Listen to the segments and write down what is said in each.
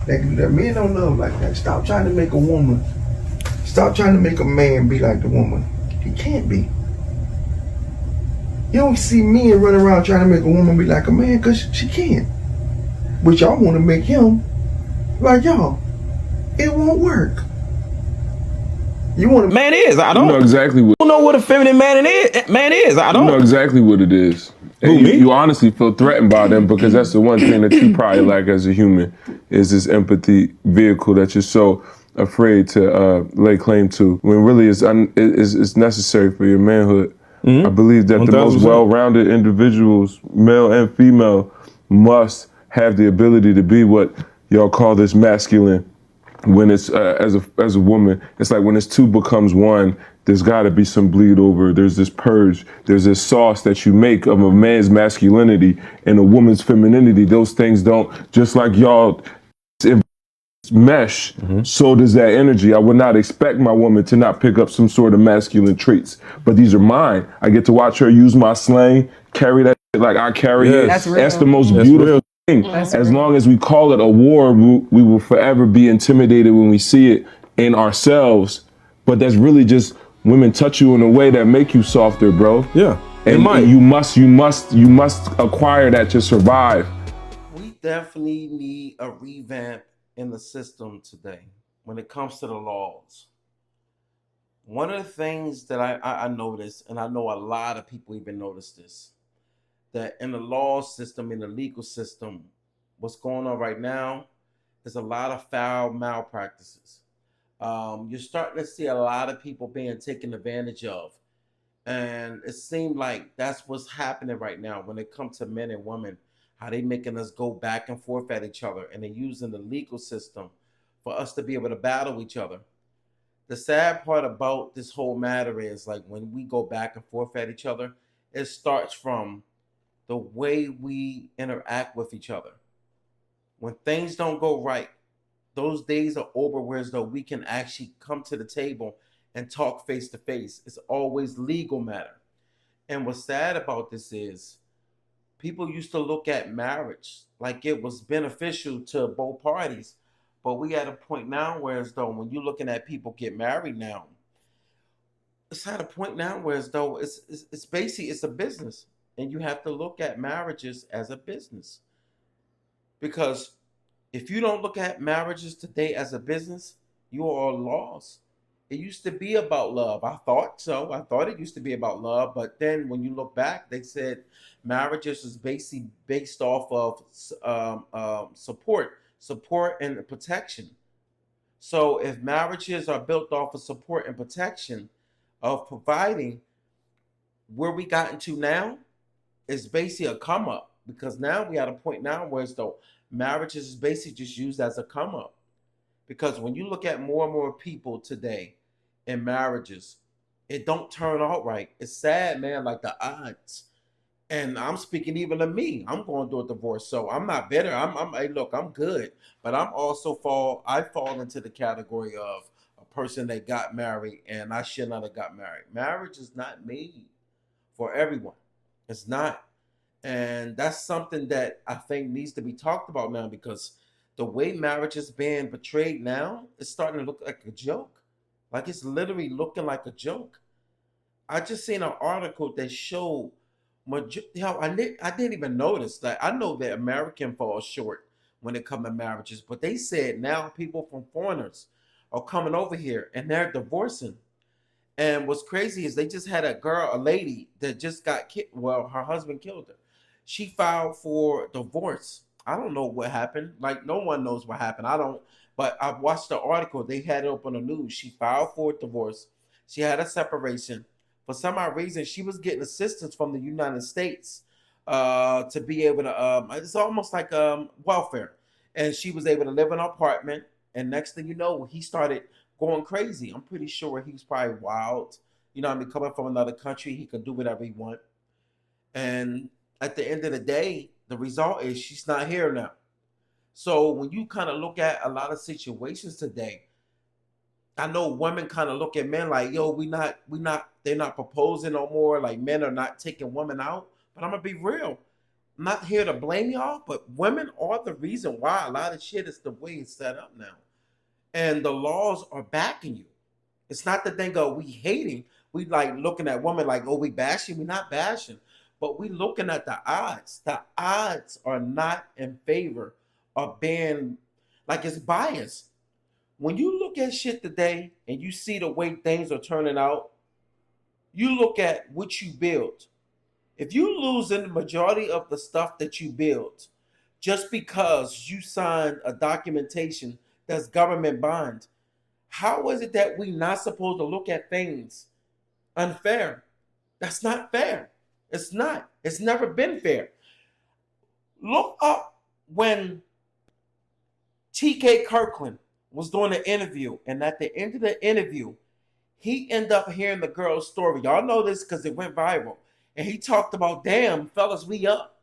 That men don't love like that. Stop trying to make a woman. Stop trying to make a man be like the woman. He can't be. You don't see men running around trying to make a woman be like a man because she can't. But y'all want to make him like y'all. It won't work. You want to Man is. I You don't know exactly what. know what a feminine man is. Man is. I You know don't. exactly what it is. Who, And me? you honestly feel threatened by them because that's the one thing that you probably lack as a human is this empathy vehicle that you're so afraid to lay claim to when really it's necessary for your manhood. I believe that the most 1000%. well-rounded individuals, male and female, must have the ability to be what y'all call this masculine. When it's as a woman, it's like when it's two becomes one. There's got to be some bleed over. There's this purge. There's this sauce that you make of a man's masculinity and a woman's femininity. Those things don't just like y'all mesh. So does that energy. I would not expect my woman to not pick up some sort of masculine traits, but these are mine. I get to watch her use my slang, carry that shit like I carry it. Yes. That's real. The most That's beautiful real. thing. That's As real. long as we call it a war, we will forever be intimidated when we see it in ourselves. But that's really just women touch you in a way that make you softer, bro. Yeah. It And might. you must acquire that to survive. We definitely need a revamp in the system today when it comes to the laws. One of the things that I noticed, and I know a lot of people even notice this, that in the law system, in the legal system, what's going on right now is a lot of foul malpractices. You're starting to see a lot of people being taken advantage of. And it seemed like that's what's happening right now when it comes to men and women, how they making us go back and forth at each other and they're using the legal system for us to be able to battle each other. The sad part about this whole matter is like when we go back and forth at each other, it starts from the way we interact with each other. When things don't go right, those days are over where as though we can actually come to the table and talk face to face. It's always legal matter. And what's sad about this is people used to look at marriage like it was beneficial to both parties. But we at a point now where as though when you're looking at people get married now, it's at a point now where as though it's basically it's a business. And you have to look at marriages as a business. Because if you don't look at marriages today as a business, you are lost. It used to be about love. I thought so. I thought it used to be about love, but then when you look back, they said marriages is basically based off of support and protection. So if marriages are built off of support and protection, of providing, where we gotten to now is basically a come up because now we at a point now where it's though marriages is basically just used as a come up. Because when you look at more and more people today in marriages, it don't turn out right. It's sad, man, like the odds. And I'm speaking even to me. I'm going through a divorce, so I'm not bitter. hey, look, I'm good, but I fall into the category of a person that got married, and I should not have got married. Marriage is not made for everyone. It's not. And that's something that I think needs to be talked about now because the way marriage is being portrayed now is starting to look like a joke. Like it's literally looking like a joke. I just seen an article that showed I didn't even notice that. I know that American falls short when it comes to marriages, but they said now people from foreigners are coming over here and they're divorcing. And what's crazy is they just had a lady that just got killed. Well, her husband killed her. She filed for divorce. I don't know what happened. Like no one knows what happened. I don't. But I watched the article. They had it up on the news. She filed for divorce. She had a separation. For some odd reason, she was getting assistance from the United States to be able to. It's almost like welfare, and she was able to live in an apartment. And next thing you know, he started going crazy. I'm pretty sure he was probably wild. You know, what I mean, coming from another country, he could do whatever he want. And at the end of the day, the result is she's not here now. So when you kind of look at a lot of situations today, I know women kind of look at men like, yo, they're not proposing no more. Like men are not taking women out. But I'm gonna be real. I'm not here to blame y'all, but women are the reason why a lot of shit is the way it's set up now. And the laws are backing you. It's not the thing of we hating. We like looking at women like, oh, we bashing. We not bashing. But we looking at the odds. The odds are not in favor of being like it's biased. When you look at shit today and you see the way things are turning out, you look at what you built. If you lose in the majority of the stuff that you built just because you signed a documentation that's government bond, how is it that we not supposed to look at things unfair? That's not fair. It's not. It's never been fair. Look up when T.K. Kirkland was doing an interview, and at the end of the interview, he ended up hearing the girl's story. Y'all know this because it went viral. And he talked about, damn, fellas, we up.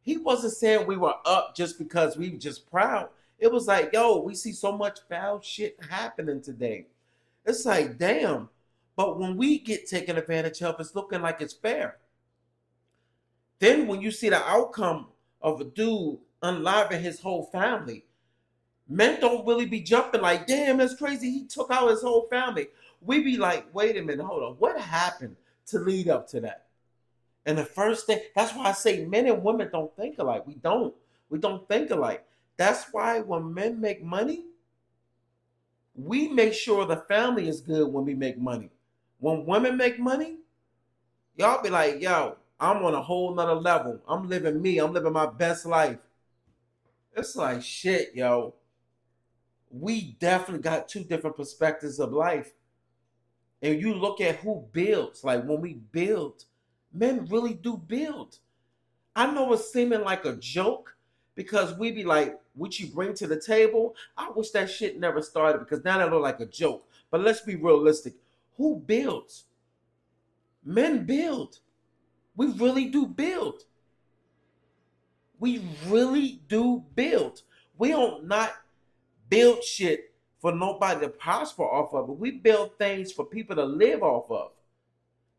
He wasn't saying we were up just because we were just proud. It was like, yo, we see so much foul shit happening today. It's like, damn. But when we get taken advantage of, it's looking like it's fair. Then when you see the outcome of a dude unliving his whole family, men don't really be jumping like, damn, that's crazy. He took out his whole family. We be like, wait a minute, hold on. What happened to lead up to that? And the first thing, that's why I say men and women don't think alike. We don't. We don't think alike. That's why when men make money, we make sure the family is good when we make money. When women make money, y'all be like, yo, I'm on a whole nother level. I'm living me. I'm living my best life. It's like, shit, yo. We definitely got two different perspectives of life. And you look at who builds. Like when we build, men really do build. I know it's seeming like a joke because we be like, what you bring to the table? I wish that shit never started because now that look like a joke. But let's be realistic. Who builds? Men build. We really do build. We really do build. We don't not build shit for nobody to prosper off of it. We build things for people to live off of.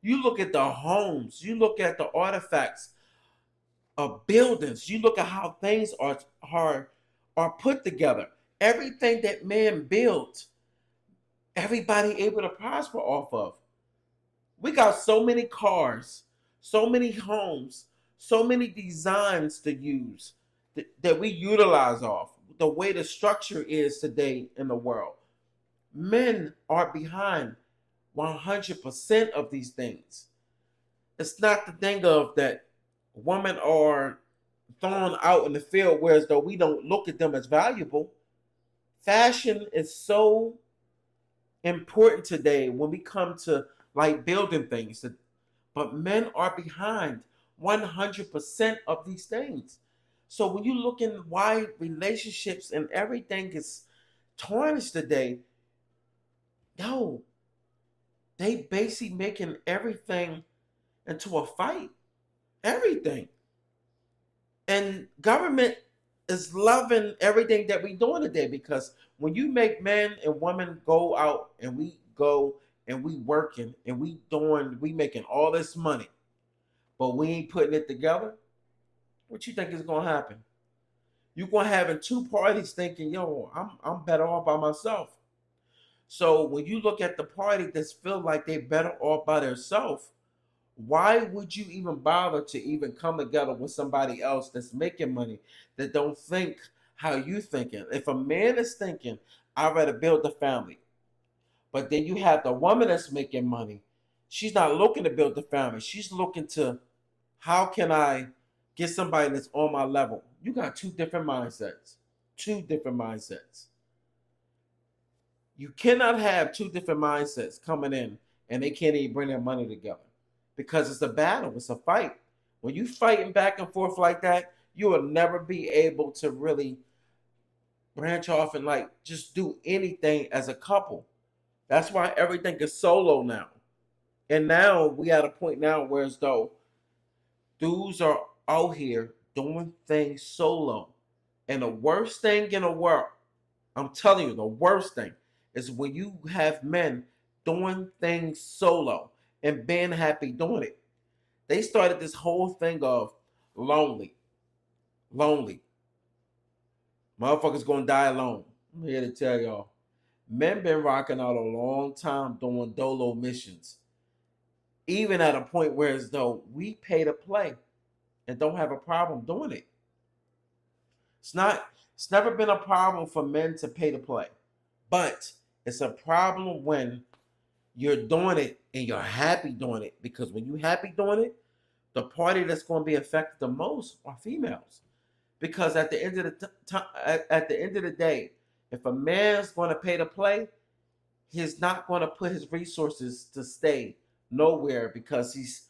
You look at the homes, you look at the artifacts of buildings, you look at how things are put together. Everything that man built, everybody able to prosper off of. We got so many cars, so many homes, so many designs to use that we utilize off. The way the structure is today in the world. Men are behind 100% of these things. It's not the thing of that women are thrown out in the field whereas though we don't look at them as valuable. Fashion is so important today when we come to like building things. But men are behind 100% of these things. So when you look in why relationships and everything is tarnished today, yo, they basically making everything into a fight. Everything. And government is loving everything that we doing today because when you make men and women go out and we go and we working and we making all this money, but we ain't putting it together, what you think is gonna happen? You're gonna having two parties thinking, yo, I'm better off by myself. So when you look at the party that's feel like they better off by themselves, why would you even bother to even come together with somebody else that's making money that don't think how you thinking? If a man is thinking, I'd rather build a family, but then you have the woman that's making money, she's not looking to build the family. She's looking to, how can I get somebody that's on my level? You got two different mindsets. Two different mindsets. You cannot have two different mindsets coming in and they can't even bring their money together because it's a battle. It's a fight. When you fighting back and forth like that, you will never be able to really branch off and like just do anything as a couple. That's why everything is solo now. And now we at a point now where as though dudes are out here doing things solo. And the worst thing in the world, I'm telling you, the worst thing is when you have men doing things solo and being happy doing it. They started this whole thing of lonely. lonely. Motherfuckers gonna die alone. I'm here to tell y'all. Men been rocking out a long time doing dolo missions. Even at a point where as though we pay to play and don't have a problem doing it. It's never been a problem for men to pay to play. But it's a problem when you're doing it and you're happy doing it. Because when you're happy doing it, the party that's going to be affected the most are females. Because at the end of the day, if a man's going to pay to play, he's not going to put his resources to stay nowhere because he's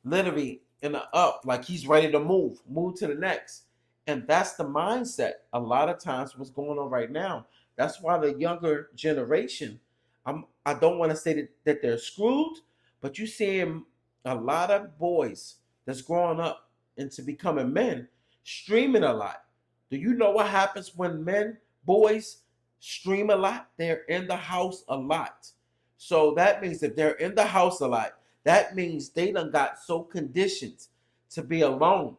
literally in the up, like he's ready to move to the next. And that's the mindset a lot of times what's going on right now. That's why the younger generation, I don't want to say that they're screwed, but you see a lot of boys that's growing up into becoming men streaming a lot. Do you know what happens when boys stream a lot? They're in the house a lot. So that means if they're in the house a lot, that means they done got so conditioned to be alone.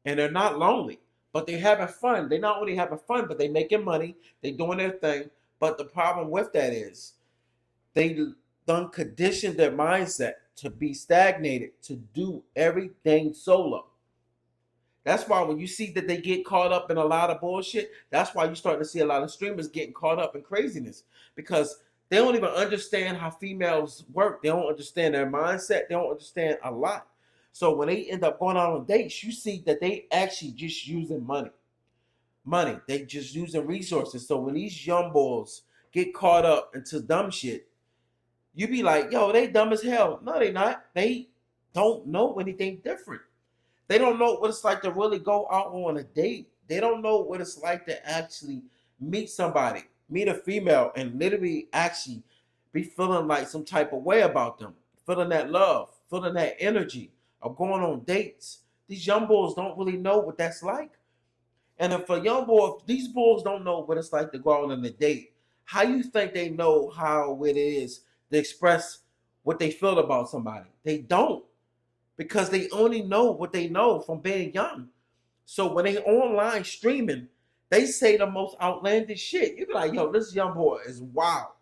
And they're not lonely, but they're having fun. They not only having fun, but they making money. They doing their thing. But the problem with that is they done conditioned their mindset to be stagnated, to do everything solo. That's why when you see that they get caught up in a lot of bullshit, that's why you start to see a lot of streamers getting caught up in craziness. Because they don't even understand how females work. They don't understand their mindset. They don't understand a lot. So when they end up going out on dates, you see that they actually just using money. They just using resources. So when these young boys get caught up into dumb shit, you be like, yo, they dumb as hell. No, they not. They don't know anything different. They don't know what it's like to really go out on a date. They don't know what it's like to actually meet somebody, meet a female, and literally actually be feeling like some type of way about them, feeling that love, feeling that energy of going on dates. These young boys don't really know what that's like. And if these boys don't know what it's like to go out on a date, how you think they know how it is to express what they feel about somebody? They don't, because they only know what they know from being young. So when they online streaming, they say the most outlandish shit. You be like, yo, this young boy is wild.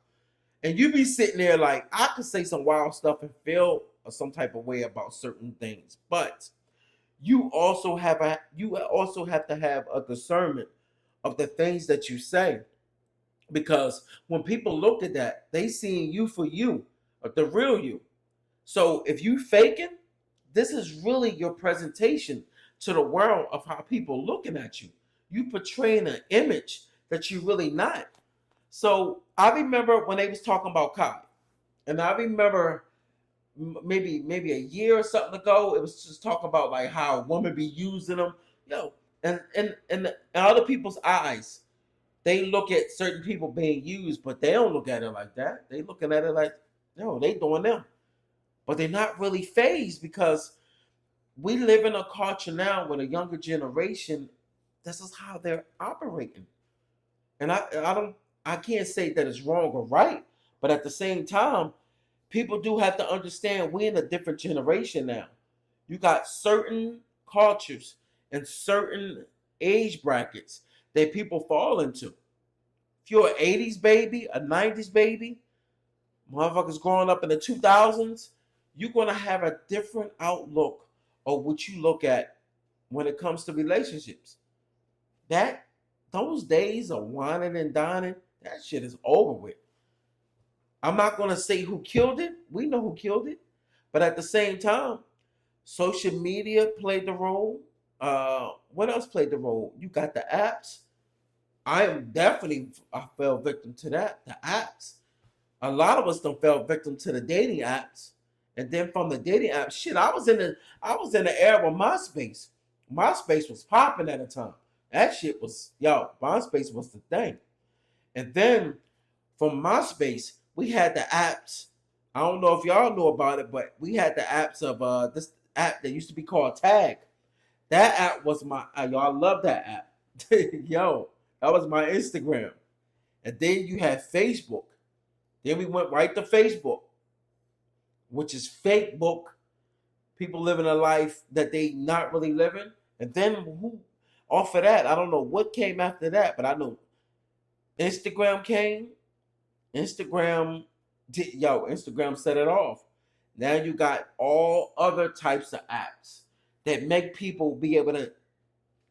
And you be sitting there like, I could say some wild stuff and feel some type of way about certain things. But you also have to have a discernment of the things that you say. Because when people look at that, they seeing you for you, the real you. So if you faking, this is really your presentation to the world of how people looking at you. You portraying an image that you really not. So I remember when they was talking about Kai, and I remember maybe a year or something ago, it was just talking about like how women be using them, yo, and in other people's eyes, they look at certain people being used, but they don't look at it like that. They looking at it like, yo, they doing them, but they're not really phased because we live in a culture now with a younger generation. This is how they're operating, and I can't say that it's wrong or right, but at the same time, people do have to understand we're in a different generation now. You got certain cultures and certain age brackets that people fall into. If you're an 80s baby, a 90s baby, motherfuckers growing up in the 2000s, you're going to have a different outlook of what you look at when it comes to relationships. Those days of whining and dining, that shit is over with. I'm not going to say who killed it. We know who killed it. But at the same time, social media played the role. What else played the role? You got the apps. I fell victim to that. The apps. A lot of us don't fell victim to the dating apps. And then from the dating apps, shit, I was in the era of MySpace. MySpace was popping at the time. That shit was, MySpace was the thing. And then from MySpace, we had the apps. I don't know if y'all know about it, but we had the apps of this app that used to be called Tag. That app was y'all love that app. Yo, that was my Instagram. And then you had Facebook. Then we went right to Facebook, which is fake book. People living a life that they not really living. And then off of that, I don't know what came after that, but I know Instagram came. Instagram set it off. Now you got all other types of apps that make people be able to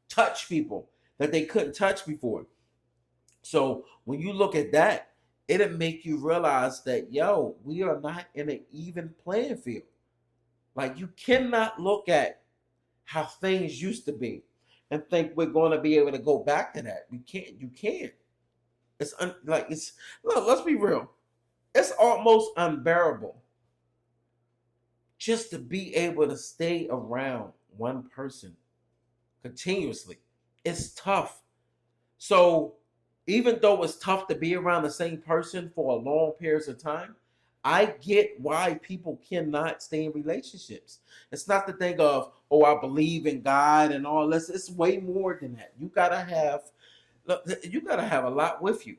touch people that they couldn't touch before. So when you look at that, it'll make you realize that, yo, we are not in an even playing field. Like, you cannot look at how things used to be and think we're going to be able to go back to that. You can't. You can't. It's look. Let's be real. It's almost unbearable just to be able to stay around one person continuously. It's tough. So even though it's tough to be around the same person for a long periods of time, I get why people cannot stay in relationships. It's not the thing of, oh, I believe in God and all this. It's way more than that. You gotta have a lot with you.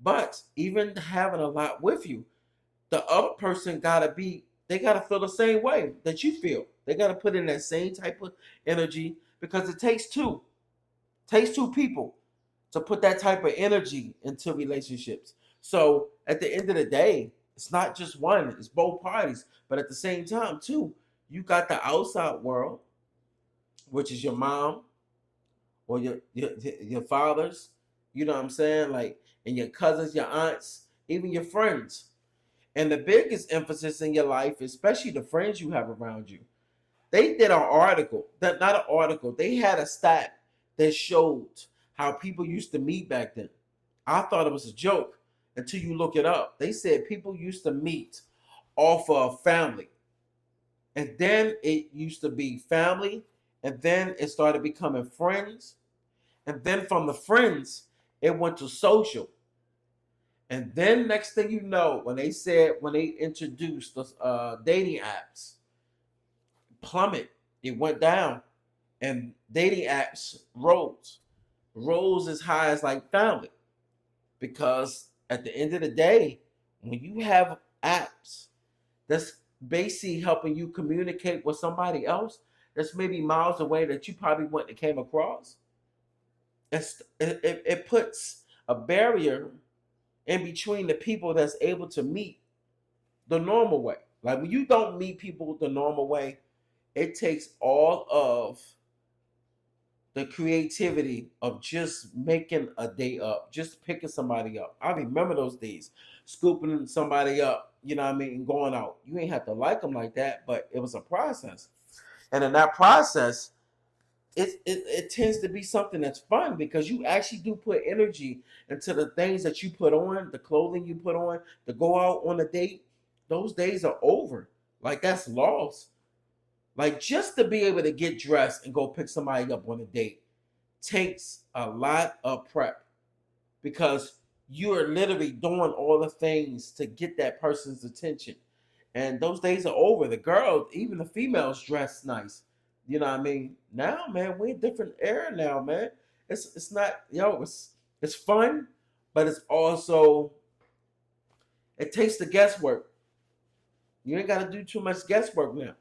But even having a lot with you, the other person they gotta feel the same way that you feel. They gotta put in that same type of energy, because it takes two. It takes two people to put that type of energy into relationships. So at the end of the day, it's not just one, it's both parties. But at the same time, too, you got the outside world, which is your mom or your fathers, you know what I'm saying? Like, and your cousins, your aunts, even your friends. And the biggest emphasis in your life, especially the friends you have around you, they did an article, not an article, they had a stat that showed how people used to meet back then. I thought it was a joke until you look it up. They said people used to meet off of family. And then it used to be family. And then it started becoming friends. And then from the friends, it went to social. And then next thing you know, when they introduced the dating apps, plummet, it went down. And dating apps rose as high as like family. Because at the end of the day, when you have apps that's basically helping you communicate with somebody else that's maybe miles away that you probably wouldn't have came across, it puts a barrier in between the people that's able to meet the normal way. Like, when you don't meet people the normal way, it takes all of the creativity of just making a day up, just picking somebody up. I remember those days, scooping somebody up, you know what I mean, and going out. You ain't have to like them like that, but it was a process. And in that process, it tends to be something that's fun, because you actually do put energy into the things that you put on, the clothing you put on, to go out on a date. Those days are over. Like, that's lost. Like, just to be able to get dressed and go pick somebody up on a date takes a lot of prep, because you are literally doing all the things to get that person's attention. And those days are over. The girls, even the females, dress nice. You know what I mean? Now, man, we're in a different era now, man. It's not, it's fun, but it's also, it takes the guesswork. You ain't got to do too much guesswork now.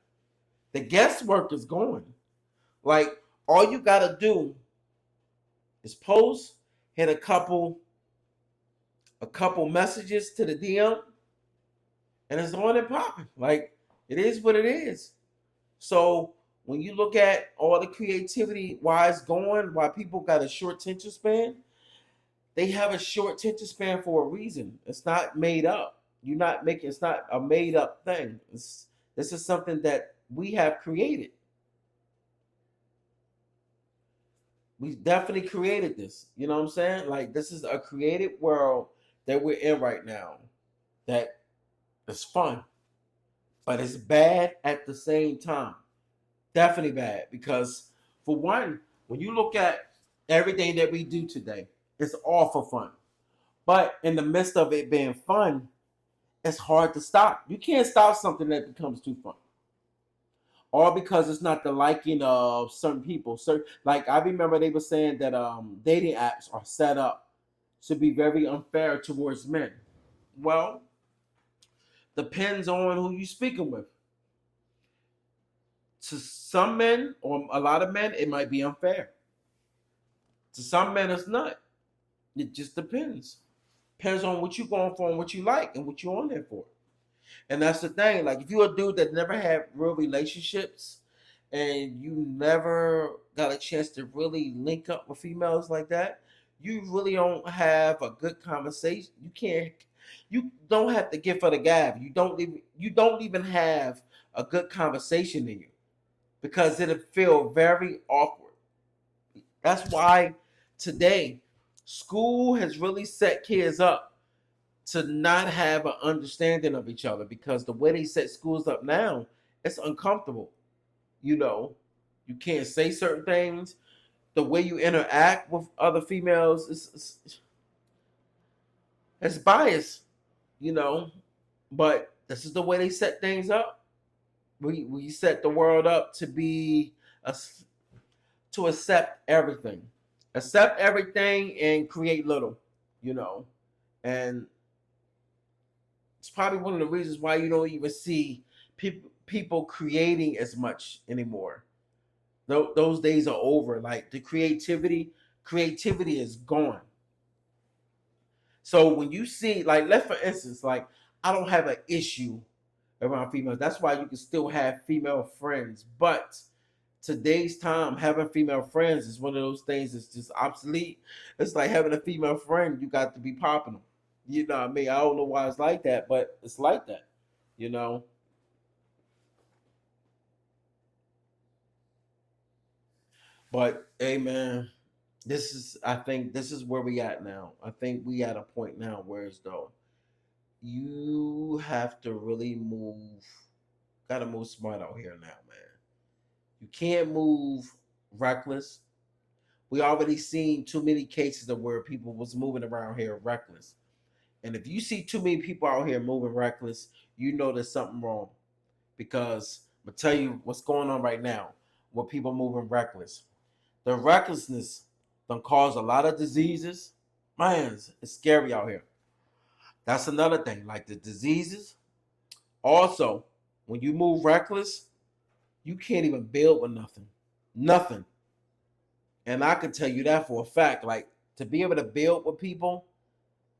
The guesswork is gone. Like, all you gotta do is post, hit a couple messages to the DM, and it's on and popping. Like, it is what it is. So when you look at all the creativity, why it's going, why people got a short attention span, they have a short attention span for a reason. It's not made up. It's not a made up thing. This is something that we have created. We definitely created this. You know what I'm saying? Like, this is a created world that we're in right now that is fun, but it's bad at the same time. Definitely bad, because for one, when you look at everything that we do today, it's all for fun. But in the midst of it being fun, it's hard to stop. You can't stop something that becomes too fun. All because it's not the liking of certain people. So, like, I remember they were saying that dating apps are set up to be very unfair towards men. Well, depends on who you speaking with. To some men, or a lot of men, it might be unfair. To some men, it's not. It just depends. Depends on what you're going for and what you like and what you're on there for. And that's the thing. Like, if you're a dude that never had real relationships and you never got a chance to really link up with females like that, you really don't have a good conversation. You don't have the gift of the gab. You don't even have a good conversation in you because it'll feel very awkward. That's why today school has really set kids up to not have an understanding of each other because the way they set schools up now, it's uncomfortable. You know, you can't say certain things. The way you interact with other females is it's biased, you know. But this is the way they set things up. We set the world up to be a, to accept everything and create little, you know. And it's probably one of the reasons why you don't even see people creating as much anymore. Those days are over. Like the creativity is gone. So when you see, like, let for instance, like I don't have an issue around females. That's why you can still have female friends. But today's time, having female friends is one of those things that's just obsolete. It's like having a female friend, you got to be popping them. You know what I mean? I don't know why it's like that, but it's like that. You know? But hey man, I think this is where we at now. I think we at a point now where it's though you have to really gotta move smart out here now, man. You can't move reckless. We already seen too many cases of where people was moving around here reckless. And if you see too many people out here moving reckless, you know there's something wrong. Because I'm gonna tell you what's going on right now with people moving reckless. The recklessness done cause a lot of diseases. Man, it's scary out here. That's another thing. Like the diseases. Also, when you move reckless, you can't even build with nothing. Nothing. And I can tell you that for a fact. Like to be able to build with people,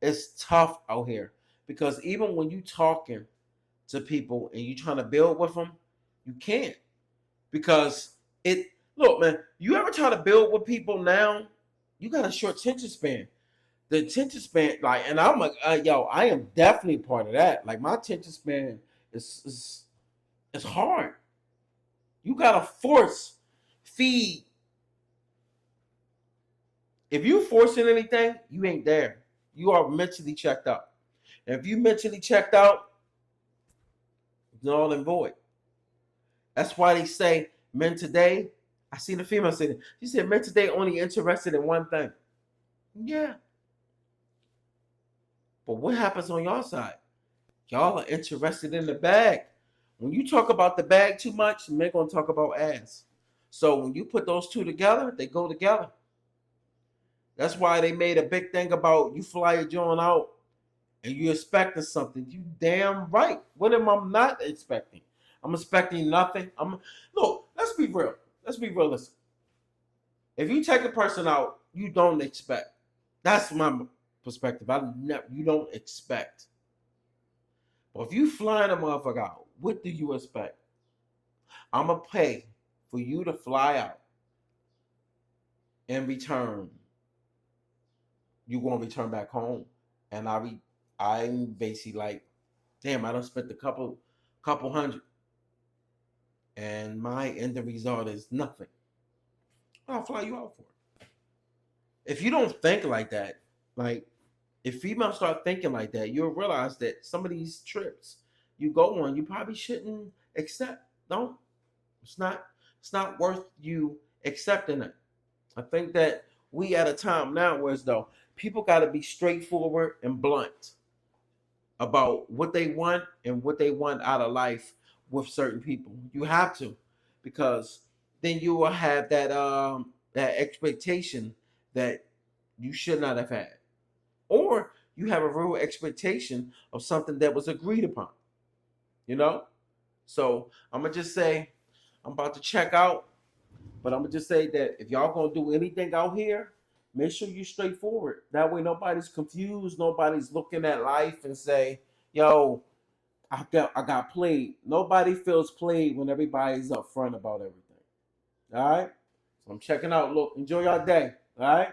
it's tough out here. Because even when you talking to people and you trying to build with them, you can't. Because look, man, you ever try to build with people now, you got a short attention span. The attention span, like, and I'm like, yo, I am definitely part of that. Like my attention span is hard. You gotta feed. If you forcing anything, you ain't there. You are mentally checked out. And if you mentally checked out, it's null and void. That's why they say men today. I seen a female say that. She said men today only interested in one thing. Yeah. But what happens on your side? Y'all are interested in the bag. When you talk about the bag too much, men gonna talk about ass. So when you put those two together, they go together. That's why they made a big thing about you fly your joint out and you expecting something. You damn right. What am I not expecting? I'm expecting nothing. Look, let's be real. Let's be realistic. If you take a person out, you don't expect. That's my perspective. You don't expect. But if you flying a motherfucker out, what do you expect? I'm going to pay for you to fly out. In return, you're going to return back home. And I'm basically like, damn, I done spent a couple hundred. And my end result is nothing. I'll fly you out for it. If you don't think like that, like if females start thinking like that, you'll realize that some of these trips you go on, you probably shouldn't accept. Don't. It's not worth you accepting it. I think that we at a time now where as though people got to be straightforward and blunt about what they want and what they want out of life with certain people. You have to, because then you will have that expectation that you should not have had, or you have a real expectation of something that was agreed upon. You know, so I'm gonna just say I'm about to check out, but I'm gonna just say that if y'all gonna do anything out here, Make sure you're straightforward. That way nobody's confused. Nobody's looking at life and say, yo, I got played. Nobody feels played when everybody's upfront about everything. All right? So I'm checking out. Look, enjoy your day. All right?